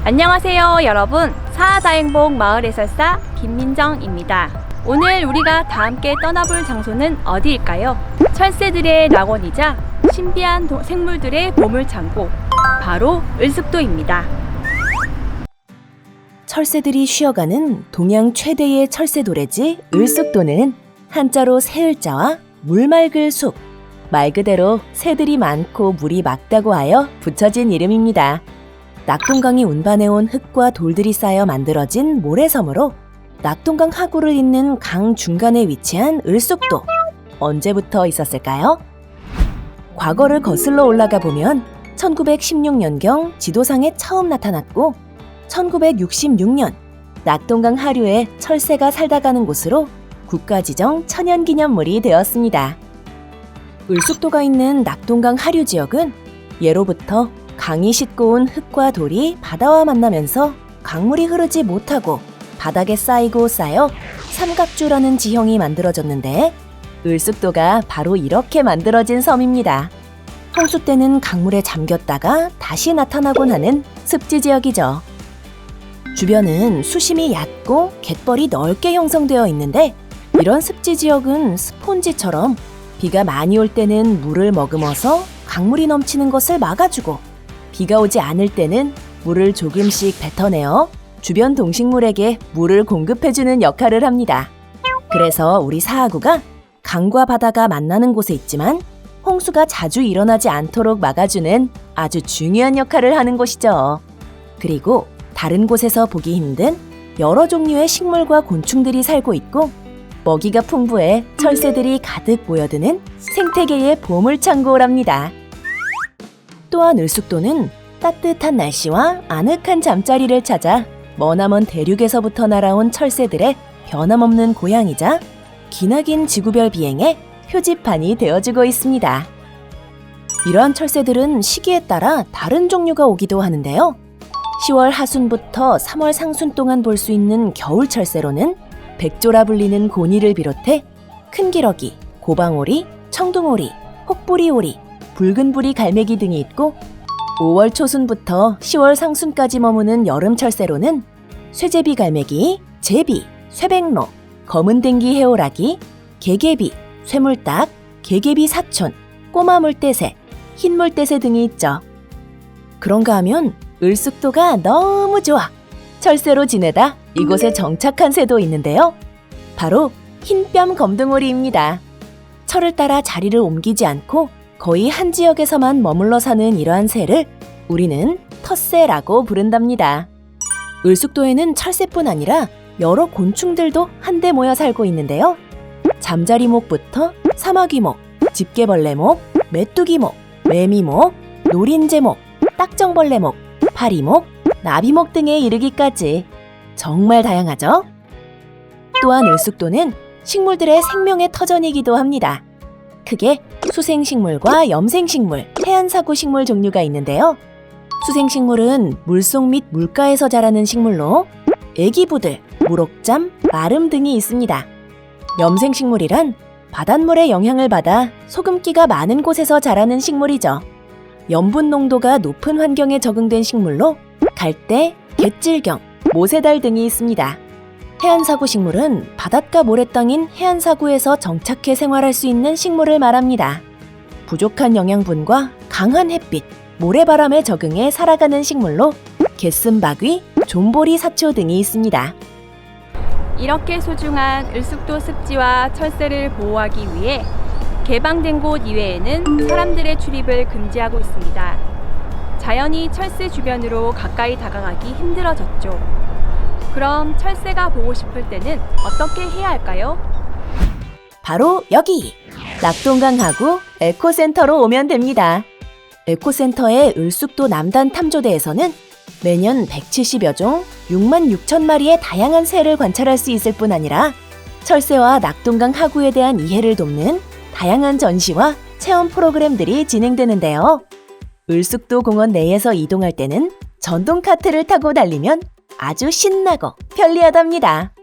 안녕하세요 여러분, 사다행복 마을해설사 김민정입니다. 오늘 우리가 다 함께 떠나볼 장소는 어디일까요? 철새들의 낙원이자 신비한 생물들의 보물창고, 바로 을숙도입니다. 철새들이 쉬어가는 동양 최대의 철새 도래지 을숙도는 한자로 새을자와 물 맑을 숲, 말 그대로 새들이 많고 물이 맑다고 하여 붙여진 이름입니다. 낙동강이 운반해온 흙과 돌들이 쌓여 만들어진 모래섬으로 낙동강 하구를 잇는 강 중간에 위치한 을숙도. 언제부터 있었을까요? 과거를 거슬러 올라가 보면 1916년경 지도상에 처음 나타났고 1966년 낙동강 하류에 철새가 살다 가는 곳으로 국가지정 천연기념물이 되었습니다. 을숙도가 있는 낙동강 하류 지역은 예로부터 강이 싣고 온 흙과 돌이 바다와 만나면서 강물이 흐르지 못하고 바닥에 쌓이고 쌓여 삼각주라는 지형이 만들어졌는데, 을숙도가 바로 이렇게 만들어진 섬입니다. 홍수 때는 강물에 잠겼다가 다시 나타나곤 하는 습지 지역이죠. 주변은 수심이 얕고 갯벌이 넓게 형성되어 있는데, 이런 습지 지역은 스폰지처럼 비가 많이 올 때는 물을 머금어서 강물이 넘치는 것을 막아주고, 비가 오지 않을 때는 물을 조금씩 뱉어내어 주변 동식물에게 물을 공급해주는 역할을 합니다. 그래서 우리 사하구가 강과 바다가 만나는 곳에 있지만 홍수가 자주 일어나지 않도록 막아주는 아주 중요한 역할을 하는 곳이죠. 그리고 다른 곳에서 보기 힘든 여러 종류의 식물과 곤충들이 살고 있고, 먹이가 풍부해 철새들이 가득 모여드는 생태계의 보물창고랍니다. 또한 을숙도는 따뜻한 날씨와 아늑한 잠자리를 찾아 머나먼 대륙에서부터 날아온 철새들의 변함없는 고향이자 기나긴 지구별 비행의 표지판이 되어주고 있습니다. 이러한 철새들은 시기에 따라 다른 종류가 오기도 하는데요. 10월 하순부터 3월 상순 동안 볼 수 있는 겨울 철새로는 백조라 불리는 고니를 비롯해 큰기러기, 고방오리, 청둥오리, 혹부리오리, 붉은부리 갈매기 등이 있고, 5월 초순부터 10월 상순까지 머무는 여름 철새로는 쇠제비 갈매기, 제비, 쇠백로, 검은댕기 해오라기, 개개비, 쇠물딱, 개개비 사촌, 꼬마 물대새, 흰 물대새 등이 있죠. 그런가 하면 을숙도가 너무 좋아! 철새로 지내다 이곳에 정착한 새도 있는데요. 바로 흰뺨 검둥오리입니다. 철을 따라 자리를 옮기지 않고 거의 한 지역에서만 머물러 사는 이러한 새를 우리는 텃새라고 부른답니다. 을숙도에는 철새뿐 아니라 여러 곤충들도 한데 모여 살고 있는데요. 잠자리목부터 사마귀목, 집게벌레목, 메뚜기목, 매미목, 노린재목, 딱정벌레목, 파리목, 나비목 등에 이르기까지 정말 다양하죠? 또한 을숙도는 식물들의 생명의 터전이기도 합니다. 크게 수생식물과 염생식물, 해안사구식물 종류가 있는데요. 수생식물은 물속 및 물가에서 자라는 식물로 애기부들, 무럭잠, 마름 등이 있습니다. 염생식물이란 바닷물의 영향을 받아 소금기가 많은 곳에서 자라는 식물이죠. 염분 농도가 높은 환경에 적응된 식물로 갈대, 갯질경, 모세달 등이 있습니다. 해안사구 식물은 바닷가 모래땅인 해안사구에서 정착해 생활할 수 있는 식물을 말합니다. 부족한 영양분과 강한 햇빛, 모래바람에 적응해 살아가는 식물로 개슴바귀, 존보리 사초 등이 있습니다. 이렇게 소중한 을숙도 습지와 철새를 보호하기 위해 개방된 곳 이외에는 사람들의 출입을 금지하고 있습니다. 자연이 철새 주변으로 가까이 다가가기 힘들어졌죠. 그럼 철새가 보고 싶을 때는 어떻게 해야 할까요? 바로 여기! 낙동강 하구 에코센터로 오면 됩니다. 에코센터의 을숙도 남단 탐조대에서는 매년 170여 종 6만 6천 마리의 다양한 새를 관찰할 수 있을 뿐 아니라 철새와 낙동강 하구에 대한 이해를 돕는 다양한 전시와 체험 프로그램들이 진행되는데요. 을숙도 공원 내에서 이동할 때는 전동 카트를 타고 달리면 아주 신나고 편리하답니다.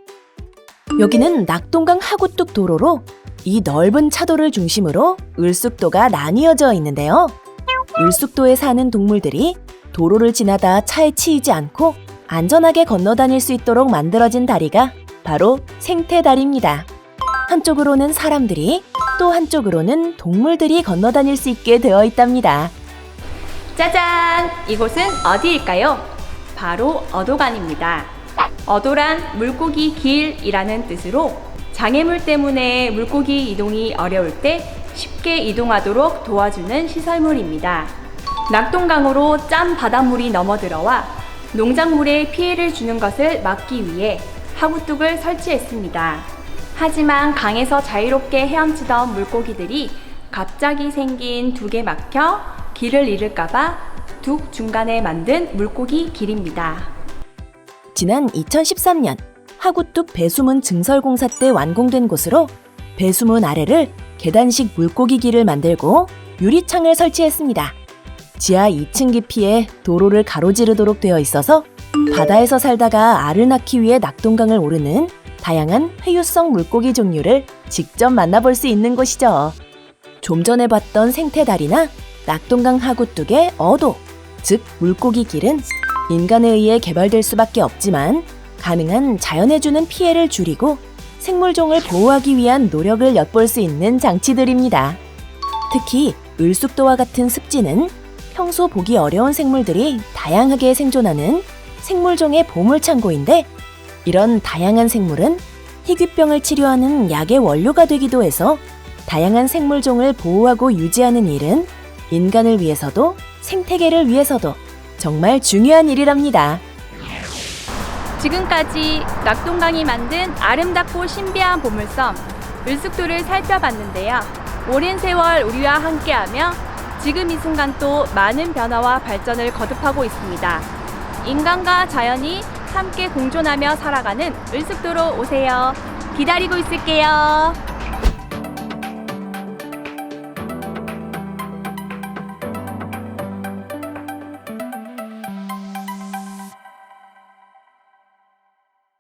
여기는 낙동강 하구뚝 도로로 이 넓은 차도를 중심으로 을숙도가 나뉘어져 있는데요. 을숙도에 사는 동물들이 도로를 지나다 차에 치이지 않고 안전하게 건너 다닐 수 있도록 만들어진 다리가 바로 생태다리입니다. 한쪽으로는 사람들이, 또 한쪽으로는 동물들이 건너 다닐 수 있게 되어 있답니다. 짜잔! 이곳은 어디일까요? 바로 어도간입니다. 어도란 물고기 길이라는 뜻으로 장애물 때문에 물고기 이동이 어려울 때 쉽게 이동하도록 도와주는 시설물입니다. 낙동강으로 짠 바닷물이 넘어들어와 농작물에 피해를 주는 것을 막기 위해 하구뚝을 설치했습니다. 하지만 강에서 자유롭게 헤엄치던 물고기들이 갑자기 생긴 둑에 막혀 길을 잃을까봐 둑 중간에 만든 물고기 길입니다. 지난 2013년 하구뚝 배수문 증설공사 때 완공된 곳으로 배수문 아래를 계단식 물고기 길을 만들고 유리창을 설치했습니다. 지하 2층 깊이에 도로를 가로지르도록 되어 있어서 바다에서 살다가 알을 낳기 위해 낙동강을 오르는 다양한 회유성 물고기 종류를 직접 만나볼 수 있는 곳이죠. 좀 전에 봤던 생태다리나 낙동강 하구뚝의 어도, 즉 물고기 길은 인간에 의해 개발될 수밖에 없지만 가능한 자연에 주는 피해를 줄이고 생물종을 보호하기 위한 노력을 엿볼 수 있는 장치들입니다. 특히 을숙도와 같은 습지는 평소 보기 어려운 생물들이 다양하게 생존하는 생물종의 보물창고인데, 이런 다양한 생물은 희귀병을 치료하는 약의 원료가 되기도 해서 다양한 생물종을 보호하고 유지하는 일은 인간을 위해서도 생태계를 위해서도 정말 중요한 일이랍니다. 지금까지 낙동강이 만든 아름답고 신비한 보물섬 을숙도를 살펴봤는데요. 오랜 세월 우리와 함께하며 지금 이 순간 또 많은 변화와 발전을 거듭하고 있습니다. 인간과 자연이 함께 공존하며 살아가는 을숙도로 오세요. 기다리고 있을게요.